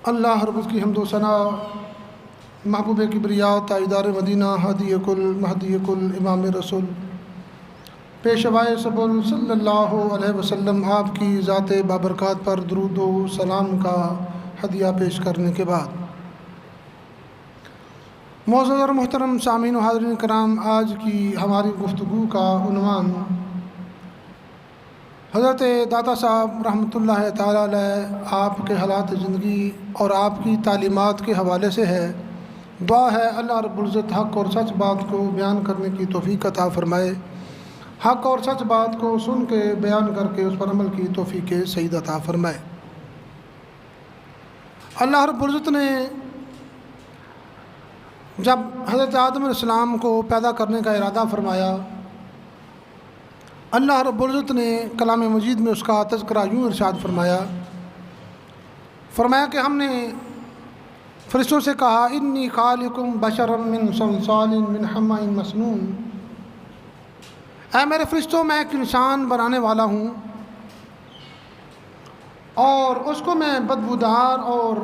اللہ رب کی حمد و ثنا، محبوب کبریا، تاجدار مدینہ، ہادی کل مہدی کل، امام رسول، پیشوائے سبل صلی اللہ علیہ وسلم، آپ کی ذات بابرکات پر درود و سلام کا ہدیہ پیش کرنے کے بعد، معزز اور محترم سامعین و حاضرین کرام، آج کی ہماری گفتگو کا عنوان حضرت داتا صاحب رحمۃ اللہ تعالیٰ علیہ آپ کے حالات زندگی اور آپ کی تعلیمات کے حوالے سے ہے۔ دعا ہے اللہ رب العزت حق اور سچ بات کو بیان کرنے کی توفیق عطا فرمائے، حق اور سچ بات کو سن کے بیان کر کے اس پر عمل کی توفیق سعید عطا فرمائے۔ اللہ رب العزت نے جب حضرت آدم علیہ السلام کو پیدا کرنے کا ارادہ فرمایا، اللہ رب العزت نے کلام مجید میں اس کا تذکرہ یوں ارشاد فرمایا کہ ہم نے فرشتوں سے کہا انی خالق بشرا من صلصال من حمأ مسنون، اے میرے فرشتوں میں ایک انسان بنانے والا ہوں اور اس کو میں بدبودار اور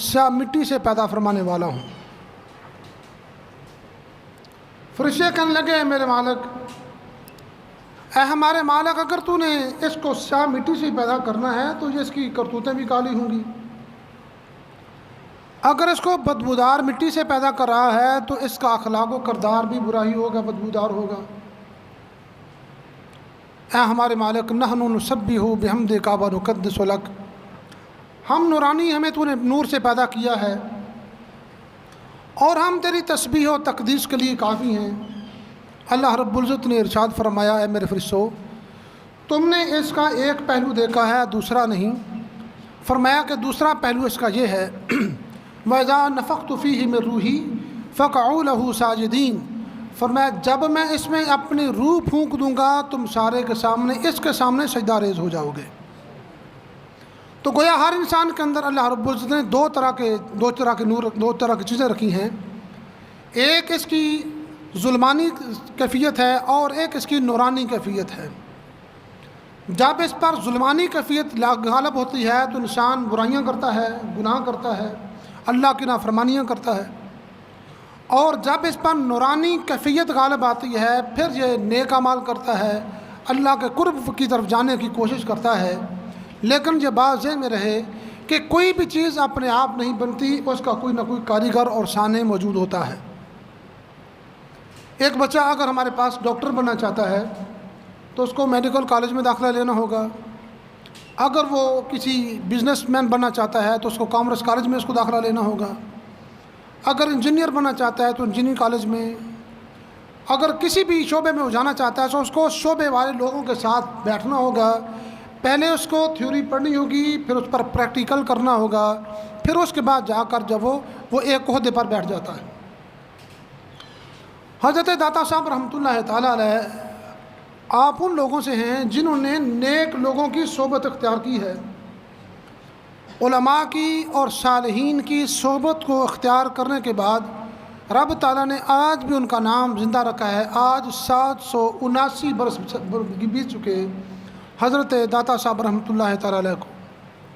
سیاہ مٹی سے پیدا فرمانے والا ہوں۔ فرشتے کہنے لگے میرے مالک، اے ہمارے مالک، اگر تو نے اس کو سیاہ مٹی سے پیدا کرنا ہے تو یہ اس کی کرتوتیں بھی کالی ہوں گی، اگر اس کو بدبودار مٹی سے پیدا کر رہا ہے تو اس کا اخلاق و کردار بھی برا ہی ہوگا، بدبودار ہوگا۔ اے ہمارے مالک، نحن نسبح بحمدک ونقدس لک، ہم نورانی، ہمیں تو نے نور سے پیدا کیا ہے اور ہم تیری تسبیح و تقدیس کے لیے کافی ہیں۔ اللہ رب العزت نے ارشاد فرمایا اے میرے فرشتوں، تم نے اس کا ایک پہلو دیکھا ہے، دوسرا نہیں۔ فرمایا کہ دوسرا پہلو اس کا یہ ہے وَإِذَا نَفَخْتُ فِيهِ مِن رُوحِي فَقَعُوا لَهُ سَاجِدِينَ، فرمایا جب میں اس میں اپنی روح پھونک دوں گا تم سارے کے سامنے اس کے سامنے سجدہ ریز ہو جاؤ گے۔ تو گویا ہر انسان کے اندر اللہ رب العزت نے دو طرح کی چیزیں رکھی ہیں، ایک اس کی ظلمانی کیفیت ہے اور ایک اس کی نورانی کیفیت ہے۔ جب اس پر ظلمانی کیفیت غالب ہوتی ہے تو انسان برائیاں کرتا ہے، گناہ کرتا ہے، اللہ کی نافرمانیاں کرتا ہے، اور جب اس پر نورانی کیفیت غالب آتی ہے پھر یہ نیک اعمال کرتا ہے، اللہ کے قرب کی طرف جانے کی کوشش کرتا ہے۔ لیکن یہ بات ذہن میں رہے کہ کوئی بھی چیز اپنے آپ نہیں بنتی، اس کا کوئی نہ کوئی کاریگر اور سانع موجود ہوتا ہے۔ ایک بچہ اگر ہمارے پاس ڈاکٹر بننا چاہتا ہے تو اس کو میڈیکل کالج میں داخلہ لینا ہوگا، اگر وہ کسی بزنس مین بننا چاہتا ہے تو اس کو کامرس کالج میں اس کو داخلہ لینا ہوگا، اگر انجینئر بننا چاہتا ہے تو انجینئرنگ کالج میں، اگر کسی بھی شعبے میں جانا چاہتا ہے تو اس کو شعبے والے لوگوں کے ساتھ بیٹھنا ہوگا، پہلے اس کو تھیوری پڑھنی ہوگی، پھر اس پر پریکٹیکل کرنا ہوگا، پھر اس کے بعد جا کر جب وہ ایک عہدے پر بیٹھ جاتا ہے۔ حضرت داتا صاحب رحمۃ اللہ تعالیٰ علیہ آپ ان لوگوں سے ہیں جنہوں نے نیک لوگوں کی صحبت اختیار کی ہے، علماء کی اور صالحین کی صحبت کو اختیار کرنے کے بعد رب تعالیٰ نے آج بھی ان کا نام زندہ رکھا ہے۔ آج 779 برس بیت چکے حضرت داتا صاحب رحمۃ اللہ تعالیٰ علیہ کو،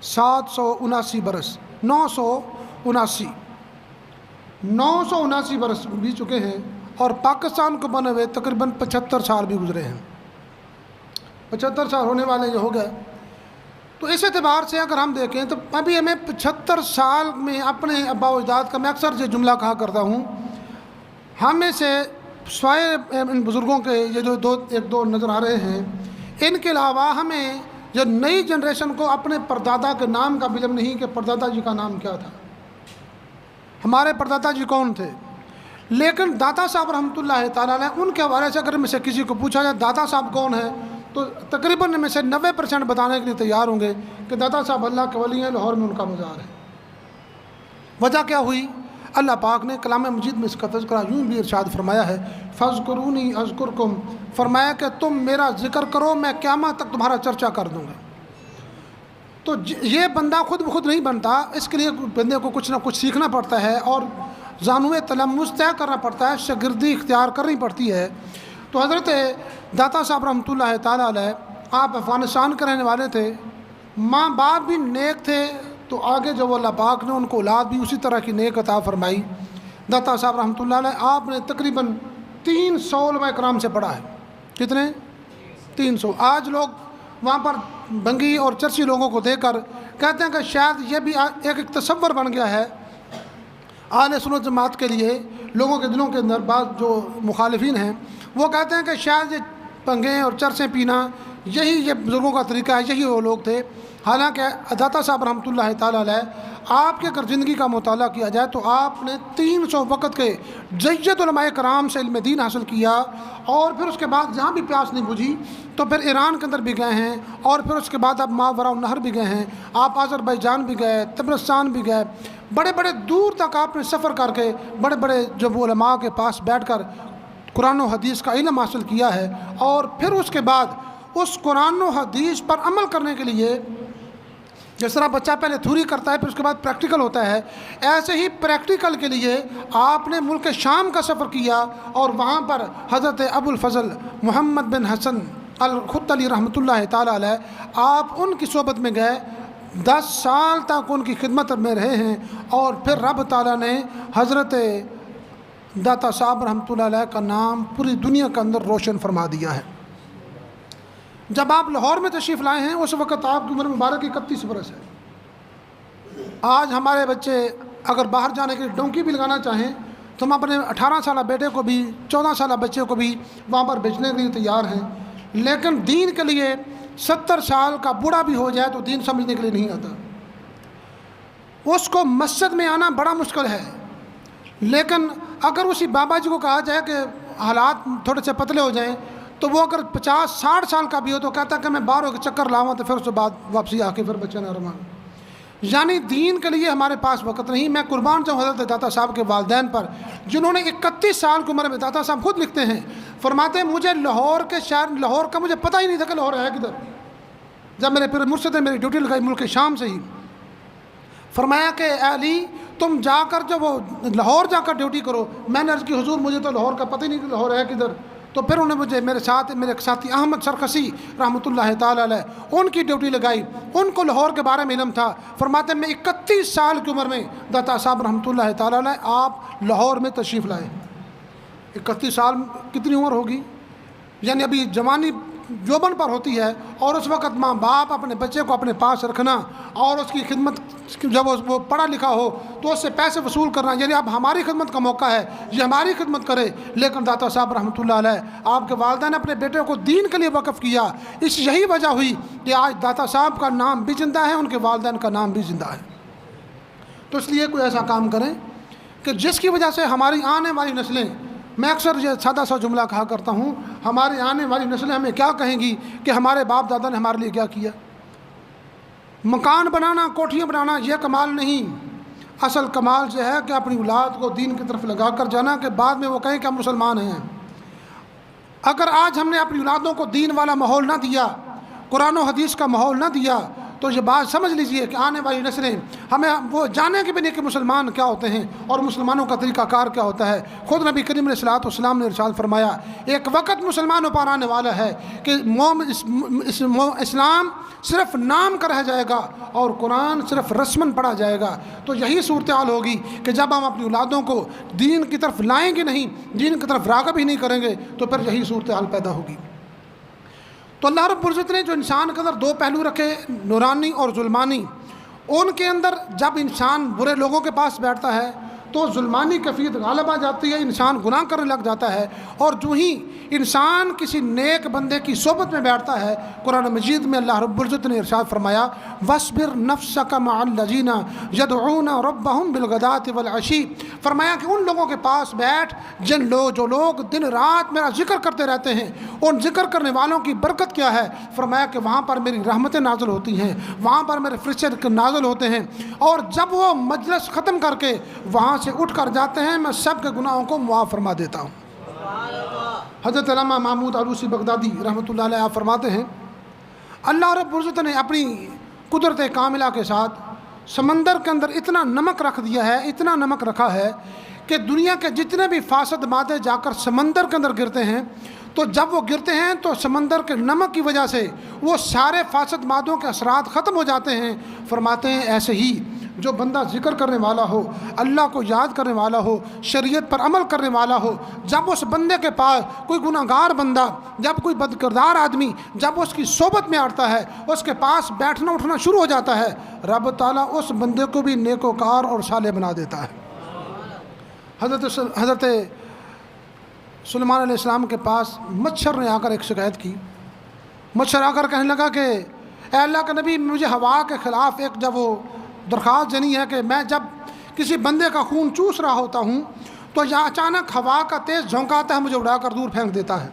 779 برس، 979 برس بیت چکے ہیں، اور پاکستان کو بنے ہوئے تقریباً 75 سال بھی گزرے ہیں، 75 سال ہونے والے جو ہو گئے۔ تو اس اعتبار سے اگر ہم دیکھیں تو ابھی ہمیں 75 سال میں اپنے ابا و اجداد کا، میں اکثر یہ جملہ کہا کرتا ہوں، ہمیں سے سوائے ان بزرگوں کے یہ جو ایک دو نظر آ رہے ہیں، ان کے علاوہ ہمیں جو نئی جنریشن کو اپنے پردادا کے نام کا بھی علم نہیں کہ پردادا جی کا نام کیا تھا، ہمارے پردادا جی کون تھے۔ لیکن داتا صاحب رحمۃ اللہ تعالیٰ علیہ ان کے حوالے سے اگر میں سے کسی کو پوچھا جائے داتا صاحب کون ہے تو تقریباً میں سے 90% بتانے کے لیے تیار ہوں گے کہ داتا صاحب اللہ کے ولی ہیں، لاہور میں ان کا مزار ہے۔ وجہ کیا ہوئی؟ اللہ پاک نے کلام مجید میں اس کا تذکرہ یوں بھی ارشاد فرمایا ہے فَاذْكُرُونِي أَذْكُرْكُمْ، فرمایا کہ تم میرا ذکر کرو میں قیامت تک تمہارا چرچا کر دوں گا۔ تو یہ بندہ خود بخود نہیں بنتا، اس کے لیے بندے کو کچھ نہ کچھ سیکھنا پڑتا ہے اور زانوِ تلمذ طے کرنا پڑتا ہے، شاگردی اختیار کرنی پڑتی ہے۔ تو حضرت داتا صاحب رحمۃ اللہ تعالیٰ علیہ آپ افغانستان کے رہنے والے تھے، ماں باپ بھی نیک تھے، تو آگے جو اللہ پاک نے ان کو اولاد بھی اسی طرح کی نیک عطا فرمائی۔ داتا صاحب رحمۃ اللہ علیہ آپ نے تقریباً 300 علماء کرام سے پڑھا ہے۔ کتنے؟ 300۔ آج لوگ وہاں پر بنگی اور چرچی لوگوں کو دیکھ کر کہتے ہیں کہ شاید یہ بھی ایک تصور بن گیا ہے اہل سنت جماعت کے لیے، لوگوں کے دلوں کے اندر بعض جو مخالفین ہیں وہ کہتے ہیں کہ شاید یہ پنگیں اور چرسیں پینا یہ بزرگوں کا طریقہ ہے، یہی وہ لوگ تھے۔ حالانکہ داتا صاحب رحمۃ اللہ تعالیٰ علیہ آپ کے اگر زندگی کا مطالعہ کیا جائے تو آپ نے 300 وقت کے جید علماء کرام سے علم دین حاصل کیا، اور پھر اس کے بعد جہاں بھی پیاس نہیں بجھی تو پھر ایران کے اندر بھی گئے ہیں، اور پھر اس کے بعد آپ ماوراء النہر بھی گئے ہیں، آپ آذربائیجان بھی گئے، تبرستان بھی گئے، بڑے بڑے دور تک آپ نے سفر کر کے بڑے بڑے جب علماء کے پاس بیٹھ کر قرآن و حدیث کا علم حاصل کیا ہے، اور پھر اس کے بعد اس قرآن و حدیث پر عمل کرنے کے لیے جس طرح بچہ پہلے تھیوری کرتا ہے پھر اس کے بعد پریکٹیکل ہوتا ہے، ایسے ہی پریکٹیکل کے لیے آپ نے ملک شام کا سفر کیا، اور وہاں پر حضرت ابو الفضل محمد بن حسن الخطلی رحمۃ اللہ تعالیٰ علیہ آپ ان کی صحبت میں گئے، 10 سال تک ان کی خدمت میں رہے ہیں، اور پھر رب تعالیٰ نے حضرت داتا صاحب رحمۃ اللہ علیہ کا نام پوری دنیا کے اندر روشن فرما دیا ہے۔ جب آپ لاہور میں تشریف لائے ہیں اس وقت آپ کی عمر مبارک 31 برس ہے۔ آج ہمارے بچے اگر باہر جانے کے لیے ڈونکی بھی لگانا چاہیں تو ہم اپنے 18 سالہ بیٹے کو بھی 14 سالہ بچے کو بھی وہاں پر بیچنے کے لیے تیار ہیں، لیکن دین کے لیے 70 سال کا بوڑھا بھی ہو جائے تو دین سمجھنے کے لیے نہیں آتا، اس کو مسجد میں آنا بڑا مشکل ہے۔ لیکن اگر اسی بابا جی کو کہا جائے کہ حالات تھوڑے سے پتلے ہو جائیں تو وہ اگر 50-60 سال کا بھی ہو تو کہتا ہے کہ میں باہر ہو کے چکر لاؤں، تو پھر اس کے بعد واپسی آ کے پھر بچے نہ رواں۔ یعنی دین کے لیے ہمارے پاس وقت نہیں۔ میں قربان جاؤں حضرت داتا صاحب کے والدین پر جنہوں نے 31 سال کی عمر میں، داتا صاحب خود لکھتے ہیں، فرماتے ہیں مجھے لاہور کے شہر لاہور کا مجھے پتہ ہی نہیں تھا کہ لاہور ہے کدھر۔ جب میرے پھر مرشد نے میری ڈیوٹی لگائی ملک شام سے ہی، فرمایا کہ اے علی تم جا کر جو وہ لاہور جا کر ڈیوٹی کرو۔ میں نے عرض کی حضور مجھے تو لاہور کا پتہ ہی نہیں کہ لاہور ہے کدھر۔ تو پھر انہوں نے مجھے میرے ساتھی احمد سرخسی رحمۃ اللہ تعالیٰ علیہ ان کی ڈیوٹی لگائی، ان کو لاہور کے بارے میں علم تھا۔ فرماتے ہیں میں 31 سال کی عمر میں داتا صاحب رحمۃ اللہ تعالیٰ علیہ آپ لاہور میں تشریف لائے۔ 31 سال کتنی عمر ہوگی؟ یعنی ابھی جوانی جوبن پر ہوتی ہے، اور اس وقت ماں باپ اپنے بچے کو اپنے پاس رکھنا اور اس کی خدمت جب وہ پڑھا لکھا ہو تو اس سے پیسے وصول کرنا، یعنی اب ہماری خدمت کا موقع ہے، یہ ہماری خدمت کرے۔ لیکن داتا صاحب رحمۃ اللہ علیہ آپ کے والدین نے اپنے بیٹے کو دین کے لیے وقف کیا، اس یہی وجہ ہوئی کہ آج داتا صاحب کا نام بھی زندہ ہے، ان کے والدین کا نام بھی زندہ ہے۔ تو اس لیے کوئی ایسا کام کریں کہ جس کی وجہ سے ہماری آنے والی نسلیں، میں اکثر یہ سادہ سا جملہ کہا کرتا ہوں، ہماری آنے والی نسلیں ہمیں کیا کہیں گی کہ ہمارے باپ دادا نے ہمارے لیے کیا کیا۔ مکان بنانا، کوٹھیاں بنانا یہ کمال نہیں، اصل کمال یہ ہے کہ اپنی اولاد کو دین کی طرف لگا کر جانا کہ بعد میں وہ کہیں کہ ہم مسلمان ہیں۔ اگر آج ہم نے اپنی اولادوں کو دین والا ماحول نہ دیا، قرآن و حدیث کا ماحول نہ دیا، تو یہ بات سمجھ لیجئے کہ آنے والی نسلیں ہمیں وہ جانے کے بھی نہیں کہ مسلمان کیا ہوتے ہیں اور مسلمانوں کا طریقہ کار کیا ہوتا ہے۔ خود نبی کریم علیہ الصلوۃ والسلام نے ارشاد فرمایا ایک وقت مسلمانوں پر آنے والا ہے کہ اسلام صرف نام کا رہ جائے گا اور قرآن صرف رسماً پڑھا جائے گا۔ تو یہی صورتحال ہوگی کہ جب ہم اپنی اولادوں کو دین کی طرف لائیں گے نہیں، دین کی طرف راغب ہی نہیں کریں گے، تو پھر یہی صورتحال پیدا ہوگی۔ تو اللہ رب العزت نے جو انسان کے اندر 2 پہلو رکھے، نورانی اور ظلمانی، ان کے اندر جب انسان برے لوگوں کے پاس بیٹھتا ہے تو ظلمانی کیفیت غالب آ جاتی ہے، انسان گناہ کرنے لگ جاتا ہے، اور جو ہی انسان کسی نیک بندے کی صحبت میں بیٹھتا ہے، قرآن مجید میں اللہ رب العزت نے ارشاد فرمایا وَاصْبِرْ نَفْسَكَ مَعَ الَّذِينَ يَدْعُونَ رَبَّهُمْ بِالْغَدَاةِ وَالْعَشِيِّ، فرمایا کہ ان لوگوں کے پاس بیٹھ جو لوگ دن رات میرا ذکر کرتے رہتے ہیں، ان ذکر کرنے والوں کی برکت کیا ہے؟ فرمایا کہ وہاں پر میری رحمتیں نازل ہوتی ہیں، وہاں پر میرے فرشتے نازل ہوتے ہیں، اور جب وہ مجلس ختم کر کے وہاں سے اٹھ کر جاتے ہیں میں سب کے گناہوں کو معاف فرما دیتا ہوں۔ حضرت علامہ محمود علوسی بغدادی رحمۃ اللہ علیہ آپ فرماتے ہیں اللہ رب العزت نے اپنی قدرت کاملہ کے ساتھ سمندر کے اندر اتنا نمک رکھ دیا ہے، اتنا نمک رکھا ہے کہ دنیا کے جتنے بھی فاسد مادے جا کر سمندر کے اندر گرتے ہیں تو جب وہ گرتے ہیں تو سمندر کے نمک کی وجہ سے وہ سارے فاسد مادوں کے اثرات ختم ہو جاتے ہیں۔ فرماتے ہیں ایسے ہی جو بندہ ذکر کرنے والا ہو، اللہ کو یاد کرنے والا ہو، شریعت پر عمل کرنے والا ہو، جب اس بندے کے پاس کوئی گناہ گار بندہ، جب کوئی بد کردار آدمی جب اس کی صحبت میں آتا ہے، اس کے پاس بیٹھنا اٹھنا شروع ہو جاتا ہے، رب تعالیٰ اس بندے کو بھی نیکوکار اور صالح بنا دیتا ہے۔ حضرت سلیمان علیہ السلام کے پاس مچھر نے آ کر ایک شکایت کی۔ مچھر آ کر کہنے لگا کہ اے اللہ کے نبی، مجھے ہوا کے خلاف ایک جب وہ درخواست دینی ہے کہ میں جب کسی بندے کا خون چوس رہا ہوتا ہوں تو یا اچانک ہوا کا تیز جھونکا آتا ہے، مجھے اڑا کر دور پھینک دیتا ہے،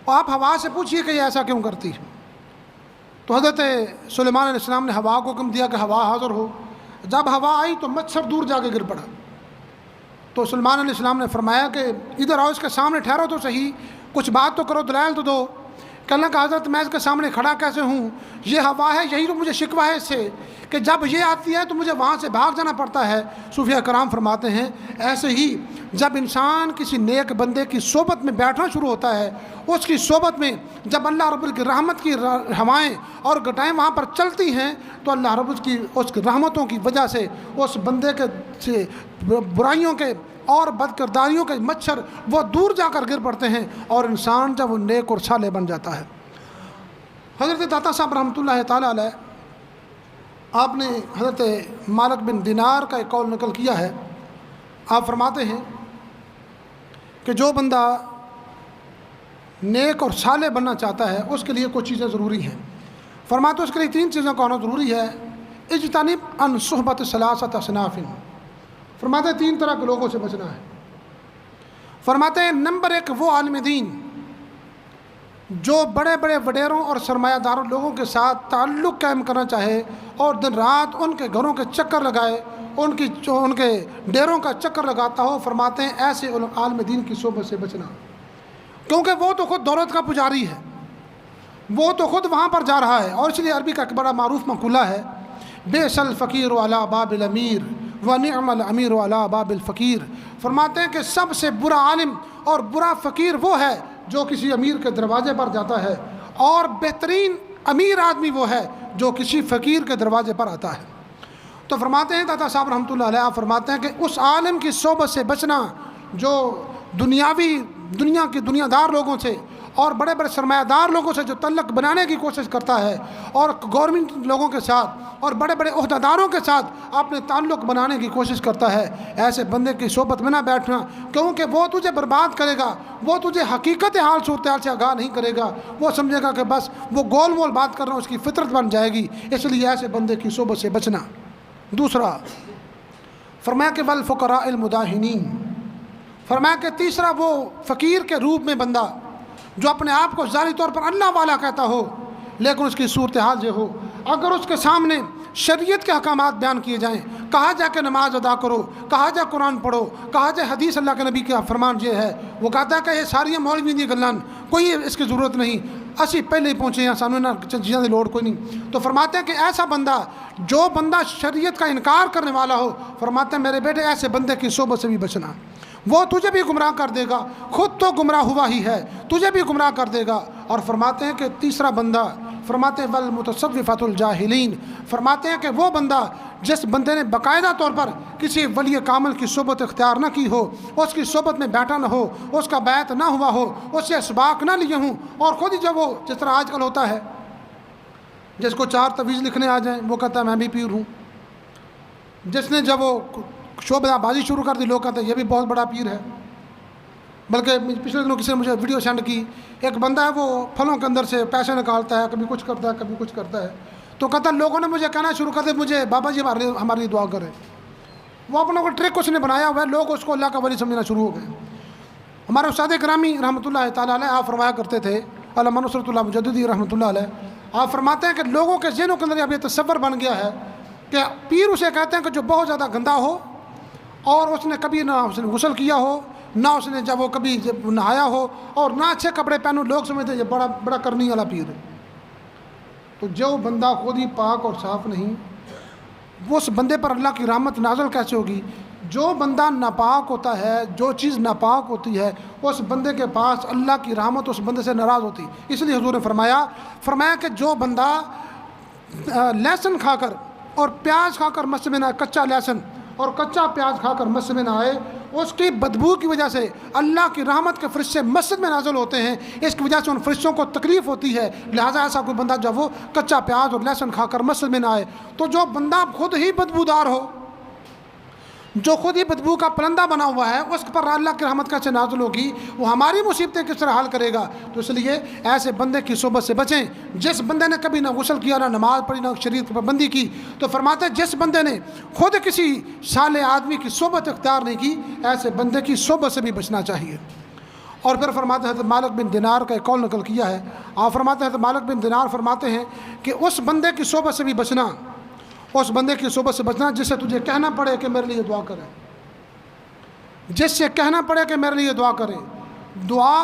اور آپ ہوا سے پوچھیے کہ یہ ایسا کیوں کرتی ہے۔ تو حضرت سلیمان علیہ السلام نے ہوا کو حکم دیا کہ ہوا حاضر ہو۔ جب ہوا آئی تو مچھر دور جا کے گر پڑا۔ تو سلیمان علیہ السلام نے فرمایا کہ ادھر آؤ، اس کے سامنے ٹھہرو تو صحیح، کچھ بات تو کرو، دلائل تو دو۔ کہنے لگا حضرت میں اس کے سامنے کھڑا کیسے ہوں، یہ ہوا ہے، یہی تو مجھے شکوہ ہے اس سے کہ جب یہ آتی ہے تو مجھے وہاں سے بھاگ جانا پڑتا ہے۔ صوفیہ کرام فرماتے ہیں ایسے ہی جب انسان کسی نیک بندے کی صحبت میں بیٹھنا شروع ہوتا ہے، اس کی صحبت میں جب اللہ رب کی رحمت کی ہوائیں اور گٹائیں وہاں پر چلتی ہیں تو اللہ رب کی اس رحمتوں کی وجہ سے اس بندے کے سے برائیوں کے اور بد کرداریوں کے مچھر وہ دور جا کر گر پڑتے ہیں، اور انسان جب وہ نیک اور صالح بن جاتا ہے۔ حضرت داتا صاحب رحمۃ اللہ تعالیٰ علیہ، آپ نے حضرت مالک بن دینار کا ایک قول نقل کیا ہے۔ آپ فرماتے ہیں کہ جو بندہ نیک اور صالح بننا چاہتا ہے اس کے لیے کچھ چیزیں ضروری ہیں۔ فرماتے ہیں اس کے لیے 3 چیزوں کا ہونا ضروری ہے۔ اجتنب عن صحبت ثلاثۃ اصناف، فرماتے ہیں 3 طرح کے لوگوں سے بچنا ہے۔ فرماتے ہیں نمبر 1 وہ عالم دین جو بڑے بڑے وڈیروں اور سرمایہ داروں لوگوں کے ساتھ تعلق قائم کرنا چاہے اور دن رات ان کے گھروں کے چکر لگائے، ان کے ڈیروں کا چکر لگاتا ہو۔ فرماتے ہیں ایسے عالم دین کی صحبت سے بچنا، کیونکہ وہ تو خود دولت کا پجاری ہے، وہ تو خود وہاں پر جا رہا ہے۔ اور اس لیے عربی کا ایک بڑا معروف مقولہ ہے، بئس الفقیر علی باب الامیر ونعم الامیر علی باب الفقیر۔ فرماتے ہیں کہ سب سے برا عالم اور برا فقیر وہ ہے جو کسی امیر کے دروازے پر جاتا ہے، اور بہترین امیر آدمی وہ ہے جو کسی فقیر کے دروازے پر آتا ہے۔ تو فرماتے ہیں داتا صاحب رحمۃ اللہ علیہ، فرماتے ہیں کہ اس عالم کی صحبت سے بچنا جو دنیا کے دنیا دار لوگوں سے اور بڑے بڑے سرمایہ دار لوگوں سے جو تعلق بنانے کی کوشش کرتا ہے، اور گورنمنٹ لوگوں کے ساتھ اور بڑے بڑے عہدیداروں کے ساتھ اپنے تعلق بنانے کی کوشش کرتا ہے، ایسے بندے کی صحبت میں نہ بیٹھنا، کیونکہ وہ تجھے برباد کرے گا، وہ تجھے حقیقت حال صورتحال سے آگاہ نہیں کرے گا، وہ سمجھے گا کہ بس وہ گول مول بات کر رہا ہے، اس کی فطرت بن جائے گی۔ اس لیے ایسے بندے کی صحبت سے بچنا۔ دوسرا فرمایا کہ والفقراء المداہنین، فرمایا کہ تیسرا وہ فقیر کے روپ میں بندہ جو اپنے آپ کو ظاہری طور پر اللہ والا کہتا ہو لیکن اس کی صورتحال یہ ہو، اگر اس کے سامنے شریعت کے احکامات بیان کیے جائیں، کہا جائے کہ نماز ادا کرو، کہا جائے قرآن پڑھو، کہا جائے حدیث اللہ کے نبی کا فرمان یہ ہے، وہ کہتا ہے کہ یہ ساری مولوی دی گلان، کوئی اس کی ضرورت نہیں، اسی پہلے ہی پہنچے ہیں، سامنے نہ چیزیں دی لوڑ کوئی نہیں۔ تو فرماتے ہیں کہ ایسا بندہ جو بندہ شریعت کا انکار کرنے والا ہو، فرماتے ہیں میرے بیٹے ایسے بندے کی صحبت سے بھی بچنا، وہ تجھے بھی گمراہ کر دے گا، خود تو گمراہ ہوا ہی ہے، تجھے بھی گمراہ کر دے گا۔ اور فرماتے ہیں کہ تیسرا بندہ، فرماتے ہیں والمتصوفۃ الجاہلین، فرماتے ہیں کہ وہ بندہ جس بندے نے باقاعدہ طور پر کسی ولی کامل کی صحبت اختیار نہ کی ہو، اس کی صحبت میں بیٹھا نہ ہو، اس کا بیعت نہ ہوا ہو، اس سے اسباق نہ لیے ہوں، اور خود ہی جب وہ جس طرح آج کل ہوتا ہے جس کو 4 تویز لکھنے آ جائیں وہ کہتا ہے میں بھی پیر ہوں، جس نے جب وہ شعبہ بازی شروع کر دی لوگ کہتے ہیں یہ بھی بہت بڑا پیر ہے۔ بلکہ پچھلے دنوں کسی نے مجھے ویڈیو سینڈ کی، ایک بندہ ہے وہ پھلوں کے اندر سے پیسے نکالتا ہے، کبھی کچھ کرتا ہے کبھی کچھ کرتا ہے، تو کہتا ہے لوگوں نے مجھے کہنا شروع کر دیا مجھے بابا جی ہمارے لیے دعا کریں۔ وہ اپنا کوئی ٹرک اس نے بنایا ہوا ہے، لوگ اس کو اللہ کا ولی سمجھنا شروع ہو گئے۔ ہمارے استاد گرامی رحمۃ اللہ تعالیٰ علیہ آپ فرمایا کرتے تھے، علامہ نصرت اللہ مجددی رحمۃ اللہ علیہ، آپ فرماتے ہیں کہ لوگوں کے ذہنوں کے اندر اب یہ تصور بن گیا ہے کہ پیر اسے کہتے ہیں کہ جو بہت زیادہ گندا ہو اور اس نے کبھی نہ اس نے غسل کیا ہو، نہ اس نے جب وہ کبھی نہایا ہو، اور نہ اچھے کپڑے پہنو، لوگ سمجھتے ہیں یہ بڑا بڑا کرنی والا پیر ہے۔ تو جو بندہ خود ہی پاک اور صاف نہیں، وہ اس بندے پر اللہ کی رحمت نازل کیسے ہوگی؟ جو بندہ ناپاک ہوتا ہے، جو چیز ناپاک ہوتی ہے، اس بندے کے پاس اللہ کی رحمت اس بندے سے ناراض ہوتی. اس لیے حضور نے فرمایا کہ جو بندہ لہسن کھا کر اور پیاز کھا کر مسجد میں نہ آئے، کچا لہسن اور کچا پیاز کھا کر مسجد میں نہ آئے، اس کی بدبو کی وجہ سے اللہ کی رحمت کے فرشتے مسجد میں نازل ہوتے ہیں. اس کی وجہ سے ان فرشتوں کو تکلیف ہوتی ہے. لہٰذا ایسا کوئی بندہ جب وہ کچا پیاز اور لہسن کھا کر مسجد میں نہ آئے. تو جو بندہ خود ہی بدبودار ہو، جو خود ہی بدبو کا پرندہ بنا ہوا ہے، اس پر اللہ کی رحمت کیسے نازل ہوگی؟ وہ ہماری مصیبتیں کس طرح حل کرے گا؟ تو اس لیے ایسے بندے کی صحبت سے بچیں. جس بندے نے کبھی نہ غسل کیا، نہ نماز پڑھی، نہ شریعت کی پابندی کی، تو فرماتے ہیں جس بندے نے خود کسی صالح آدمی کی صحبت اختیار نہیں کی، ایسے بندے کی صحبت سے بھی بچنا چاہیے. اور پھر فرماتے ہیں حضرت مالک بن دینار کا ایک قول نقل کیا ہے. آپ فرماتے ہیں حضرت مالک بن دینار فرماتے ہیں کہ اس بندے کی صحبت سے بھی بچنا، اس بندے کی صحبت سے بچنا جس سے تجھے کہنا پڑے کہ میرے لیے دعا کرے، جس سے کہنا پڑے کہ میرے لیے دعا کرے. دعا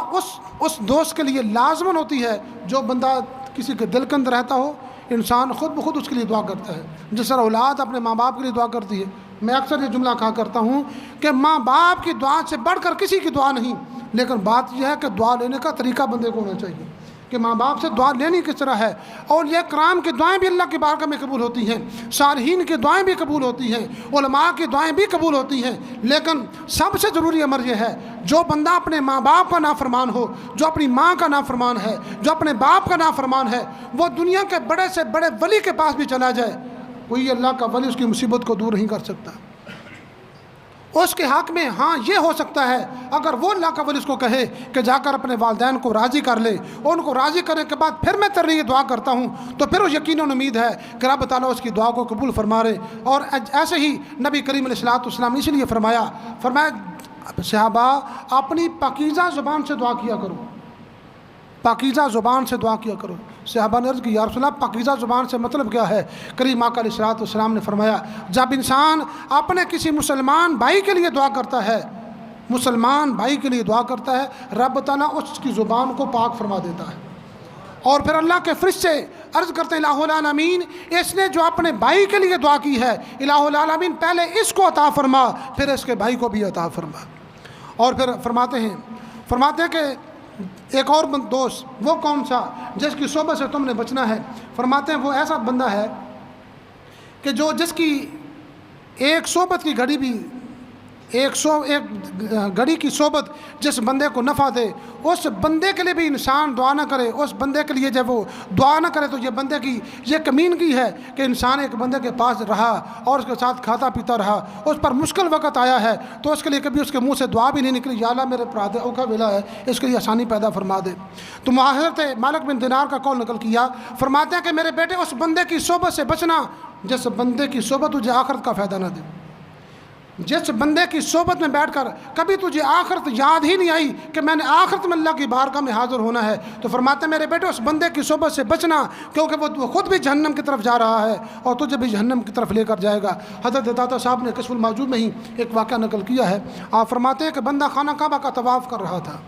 اس دوست کے لیے لازمن ہوتی ہے جو بندہ کسی کے دل کے اندر رہتا ہو. انسان خود بخود اس کے لیے دعا کرتا ہے، جس طرح اولاد اپنے ماں باپ کے لیے دعا کرتی ہے. میں اکثر یہ جملہ کہا کرتا ہوں کہ ماں باپ کی دعا سے بڑھ کر کسی کی دعا نہیں، لیکن بات یہ ہے کہ دعا لینے کا طریقہ بندے کو ہونا چاہیے کہ ماں باپ سے دعا لینی کس طرح ہے. اور یہ کرام کی دعائیں بھی اللہ کی بارگاہ میں قبول ہوتی ہیں، صالحین کی دعائیں بھی قبول ہوتی ہیں، علماء کی دعائیں بھی قبول ہوتی ہیں. لیکن سب سے ضروری امر یہ ہے، جو بندہ اپنے ماں باپ کا نافرمان ہو، جو اپنی ماں کا نافرمان ہے، جو اپنے باپ کا نافرمان ہے، وہ دنیا کے بڑے سے بڑے ولی کے پاس بھی چلا جائے، کوئی اللہ کا ولی اس کی مصیبت کو دور نہیں کر سکتا. اس کے حق میں ہاں یہ ہو سکتا ہے اگر وہ اللہ کا ولی اس کو کہے کہ جا کر اپنے والدین کو راضی کر لے، اور ان کو راضی کرنے کے بعد پھر میں تیرے لیے دعا کرتا ہوں، تو پھر وہ یقیناً امید ہے کہ رب تعالیٰ اس کی دعا کو قبول فرما رہے. اور ایسے ہی نبی کریم علیہ السلام نے اس لیے فرمایا صحابہ اپنی پاکیزہ زبان سے دعا کیا کرو، پاکیزہ زبان سے دعا کیا کرو. صحابہ نے عرض کی یا رسول اللہ پاکیزہ زبان سے مطلب کیا ہے؟ کریم آقا علیہ السلام نے فرمایا جب انسان اپنے کسی مسلمان بھائی کے لیے دعا کرتا ہے، مسلمان بھائی کے لیے دعا کرتا ہے، رب تعالیٰ اس کی زبان کو پاک فرما دیتا ہے. اور پھر اللہ کے فرشتے عرض کرتے ہیں الہ العالمین اس نے جو اپنے بھائی کے لیے دعا کی ہے، الہ العالمین پہلے اس کو عطا فرما، پھر اس کے بھائی کو بھی عطا فرما. اور پھر فرماتے ہیں کہ ایک اور دوست وہ کون سا جس کی صحبت سے تم نے بچنا ہے؟ فرماتے ہیں وہ ایسا بندہ ہے کہ جس کی ایک صحبت کی گھڑی بھی ایک گھڑی کی صحبت جس بندے کو نفع دے، اس بندے کے لیے بھی انسان دعا نہ کرے، اس بندے کے لیے جب وہ دعا نہ کرے تو یہ بندے کی یہ کمینگی ہے کہ انسان ایک بندے کے پاس رہا اور اس کے ساتھ کھاتا پیتا رہا، اس پر مشکل وقت آیا ہے تو اس کے لیے کبھی اس کے منہ سے دعا بھی نہیں نکلی یا اللہ میرے پرادے اوکھا ویلا ہے، اس کے لیے آسانی پیدا فرما دے. تو حضرت مالک بن دینار کا قول نقل کیا، فرماتے ہیں کہ میرے بیٹے اس بندے کی صحبت سے بچنا جس بندے کی صحبت تجھے آخرت کا فائدہ نہ دے. جس بندے کی صحبت میں بیٹھ کر کبھی تجھے آخرت یاد ہی نہیں آئی کہ میں نے آخرت میں اللہ کی بارگاہ میں حاضر ہونا ہے، تو فرماتے ہیں میرے بیٹے اس بندے کی صحبت سے بچنا کیونکہ وہ خود بھی جہنم کی طرف جا رہا ہے اور تجھے بھی جہنم کی طرف لے کر جائے گا. حضرت داتا صاحب نے کشف الموجود میں ہی ایک واقعہ نقل کیا ہے. آپ فرماتے ہیں کہ بندہ خانہ کعبہ کا طواف کر رہا تھا،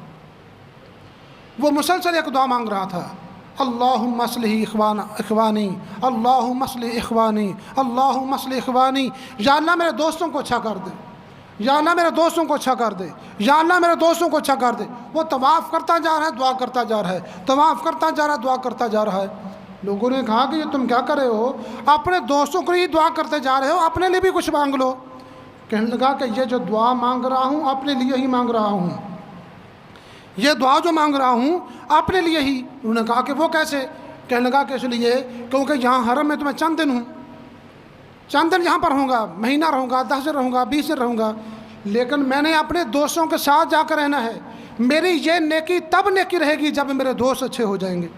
وہ مسلسل ایک دعا مانگ رہا تھا، اللہم اصلح اخوانی، اللہم اصلح اخوانی، اللہم اصلح اخوانی. یا اللہ میرے دوستوں کو اچھا کر دے، یا اللہ میرے دوستوں کو اچھا کر دے، یا اللہ میرے دوستوں کو اچھا کر دے. وہ طواف کرتا جا رہا ہے، دعا کرتا جا رہا ہے، طواف کرتا جا رہا ہے، دعا کرتا جا رہا ہے. لوگوں نے کہا کہ یہ تم کیا کر رہے ہو؟ اپنے دوستوں کو ہی دعا کرتے جا رہے ہو، اپنے لیے بھی کچھ مانگ لو. کہنے لگا کہ یہ جو دعا مانگ رہا ہوں اپنے لیے ہی مانگ رہا ہوں، یہ دعا جو مانگ رہا ہوں اپنے لیے ہی. انہوں نے کہا کہ وہ کیسے؟ کہنے لگا کہ اس لیے کیونکہ یہاں حرم میں تو میں چند دن ہوں، چند دن یہاں پر رہوں گا، مہینہ رہوں گا، 10 دن رہوں گا، 20 دن رہوں گا، لیکن میں نے اپنے دوستوں کے ساتھ جا کر رہنا ہے. میری یہ نیکی تب نیکی رہے گی جب میرے دوست اچھے ہو جائیں گے.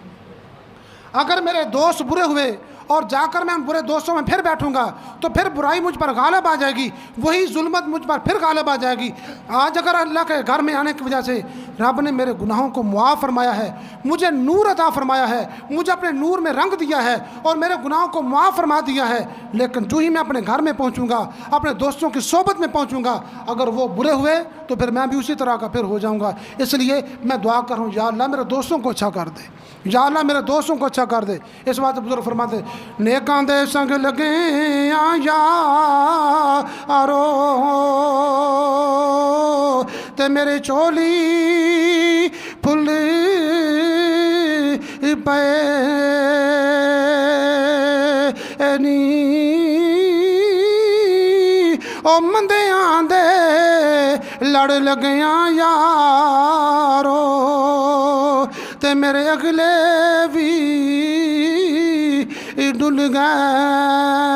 اگر میرے دوست برے ہوئے اور جا کر میں ان برے دوستوں میں پھر بیٹھوں گا تو پھر برائی مجھ پر غالب آ جائے گی، وہی ظلمت مجھ پر پھر غالب آ جائے گی. آج اگر اللہ کے گھر میں آنے کی وجہ سے رب نے میرے گناہوں کو معاف فرمایا ہے، مجھے نور عطا فرمایا ہے، مجھے اپنے نور میں رنگ دیا ہے اور میرے گناہوں کو معاف فرما دیا ہے، لیکن جو ہی میں اپنے گھر میں پہنچوں گا، اپنے دوستوں کی صحبت میں پہنچوں گا، اگر وہ برے ہوئے تو پھر میں بھی اسی طرح کا پھر ہو جاؤں گا. اس لیے میں دعا کر رہا ہوں یا اللہ میرے دوستوں کو اچھا کر دے، یا اللہ میرے دوستوں کو اچھا کر دے. اس بات بزرگ فرماتے نیکاں دے سنگ لگے یارو تے میرے چولی پھل پینی او مندیاں دے لڑ لگیاں یارو تے میرے اگلے بھی ڈل گئے